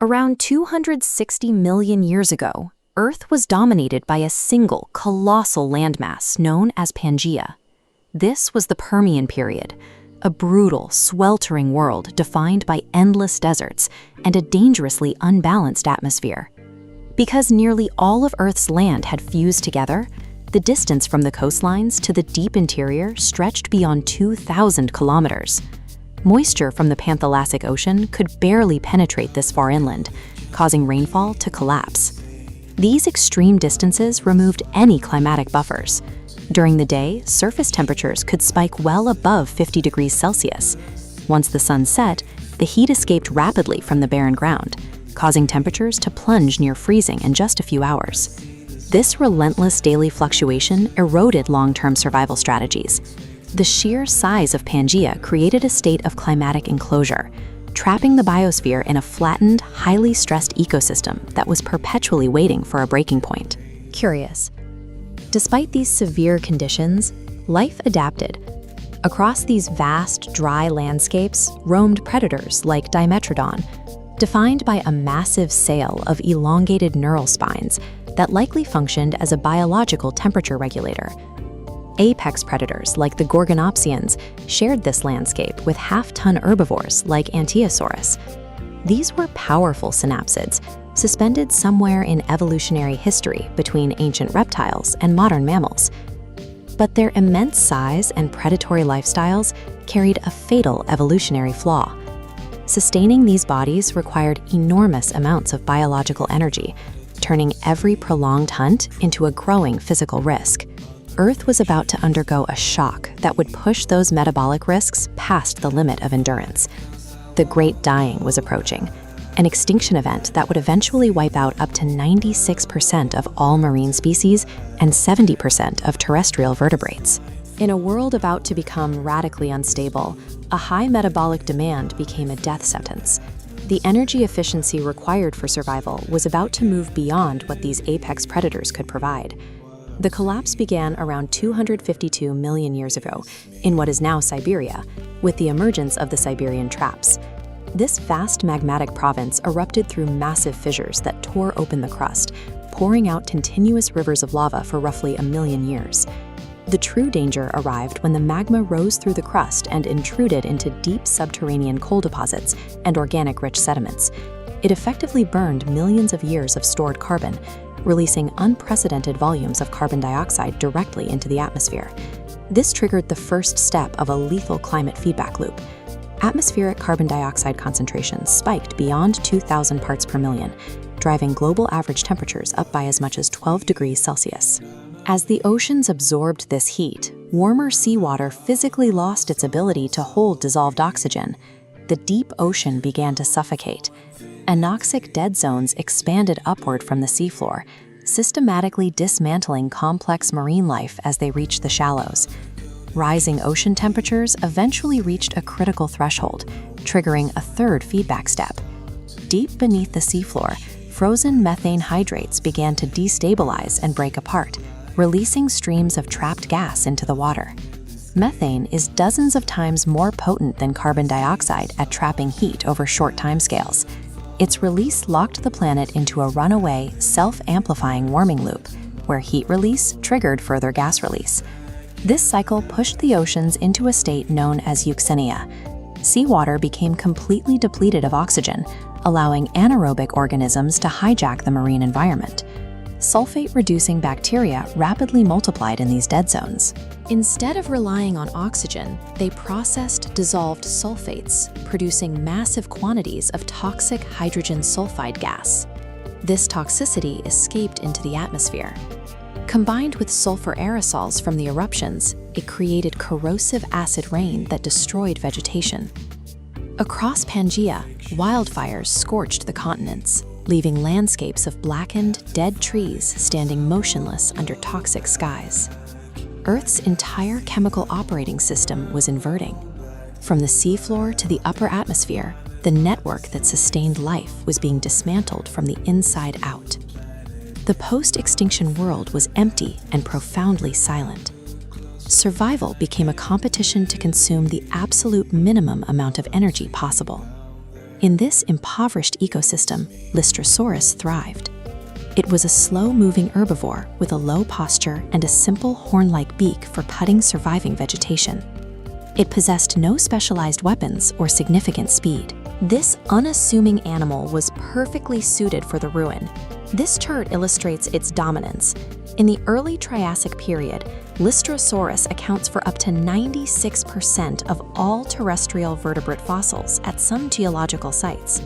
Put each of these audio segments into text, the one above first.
Around 260 million years ago, Earth was dominated by a single colossal landmass known as Pangea. This was the Permian period, a brutal, sweltering world defined by endless deserts and a dangerously unbalanced atmosphere. Because nearly all of Earth's land had fused together, the distance from the coastlines to the deep interior stretched beyond 2,000 kilometers. Moisture from the Panthalassic Ocean could barely penetrate this far inland, causing rainfall to collapse. These extreme distances removed any climatic buffers. During the day, surface temperatures could spike well above 50 degrees Celsius. Once the sun set, the heat escaped rapidly from the barren ground, causing temperatures to plunge near freezing in just a few hours. This relentless daily fluctuation eroded long-term survival strategies. The sheer size of Pangea created a state of climatic enclosure, trapping the biosphere in a flattened, highly stressed ecosystem that was perpetually waiting for a breaking point. Curious. Despite these severe conditions, life adapted. Across these vast, dry landscapes roamed predators like Dimetrodon, defined by a massive sail of elongated neural spines that likely functioned as a biological temperature regulator. Apex predators like the Gorgonopsians shared this landscape with half-ton herbivores like Ankylosaurus. These were powerful synapsids, suspended somewhere in evolutionary history between ancient reptiles and modern mammals. But their immense size and predatory lifestyles carried a fatal evolutionary flaw. Sustaining these bodies required enormous amounts of biological energy, turning every prolonged hunt into a growing physical risk. Earth was about to undergo a shock that would push those metabolic risks past the limit of endurance. The Great Dying was approaching, an extinction event that would eventually wipe out up to 96% of all marine species and 70% of terrestrial vertebrates. In a world about to become radically unstable, a high metabolic demand became a death sentence. The energy efficiency required for survival was about to move beyond what these apex predators could provide. The collapse began around 252 million years ago in what is now Siberia, with the emergence of the Siberian Traps. This vast magmatic province erupted through massive fissures that tore open the crust, pouring out continuous rivers of lava for roughly a million years. The true danger arrived when the magma rose through the crust and intruded into deep subterranean coal deposits and organic-rich sediments. It effectively burned millions of years of stored carbon, releasing unprecedented volumes of carbon dioxide directly into the atmosphere. This triggered the first step of a lethal climate feedback loop. Atmospheric carbon dioxide concentrations spiked beyond 2,000 parts per million, driving global average temperatures up by as much as 12 degrees Celsius. As the oceans absorbed this heat, warmer seawater physically lost its ability to hold dissolved oxygen. The deep ocean began to suffocate. Anoxic dead zones expanded upward from the seafloor, systematically dismantling complex marine life as they reached the shallows. Rising ocean temperatures eventually reached a critical threshold, triggering a third feedback step. Deep beneath the seafloor, frozen methane hydrates began to destabilize and break apart, releasing streams of trapped gas into the water. Methane is dozens of times more potent than carbon dioxide at trapping heat over short timescales. Its release locked the planet into a runaway, self-amplifying warming loop, where heat release triggered further gas release. This cycle pushed the oceans into a state known as euxenia. Seawater became completely depleted of oxygen, allowing anaerobic organisms to hijack the marine environment. Sulfate-reducing bacteria rapidly multiplied in these dead zones. Instead of relying on oxygen, they processed dissolved sulfates, producing massive quantities of toxic hydrogen sulfide gas. This toxicity escaped into the atmosphere. Combined with sulfur aerosols from the eruptions, it created corrosive acid rain that destroyed vegetation. Across Pangea, wildfires scorched the continents, leaving landscapes of blackened, dead trees standing motionless under toxic skies. Earth's entire chemical operating system was inverting. From the seafloor to the upper atmosphere, the network that sustained life was being dismantled from the inside out. The post-extinction world was empty and profoundly silent. Survival became a competition to consume the absolute minimum amount of energy possible. In this impoverished ecosystem, Lystrosaurus thrived. It was a slow-moving herbivore with a low posture and a simple horn-like beak for cutting surviving vegetation. It possessed no specialized weapons or significant speed. This unassuming animal was perfectly suited for the ruin. This chart illustrates its dominance. In the early Triassic period, Lystrosaurus accounts for up to 96% of all terrestrial vertebrate fossils at some geological sites.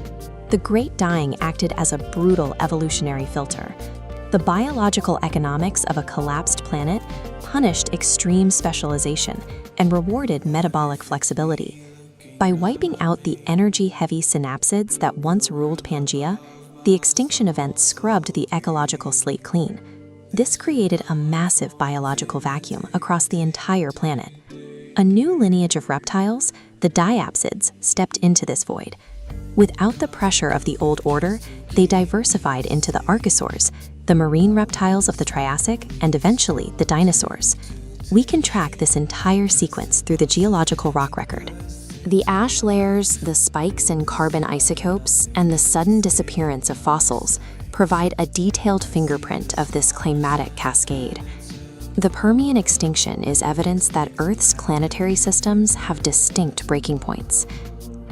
The Great Dying acted as a brutal evolutionary filter. The biological economics of a collapsed planet punished extreme specialization and rewarded metabolic flexibility. By wiping out the energy-heavy synapsids that once ruled Pangea, the extinction event scrubbed the ecological slate clean. This created a massive biological vacuum across the entire planet. A new lineage of reptiles, the diapsids, stepped into this void. Without the pressure of the old order, they diversified into the archosaurs, the marine reptiles of the Triassic, and eventually the dinosaurs. We can track this entire sequence through the geological rock record. The ash layers, the spikes in carbon isotopes, and the sudden disappearance of fossils provide a detailed fingerprint of this climatic cascade. The Permian extinction is evidence that Earth's planetary systems have distinct breaking points.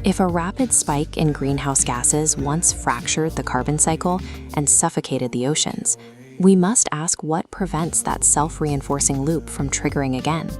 If a rapid spike in greenhouse gases once fractured the carbon cycle and suffocated the oceans, we must ask what prevents that self-reinforcing loop from triggering again.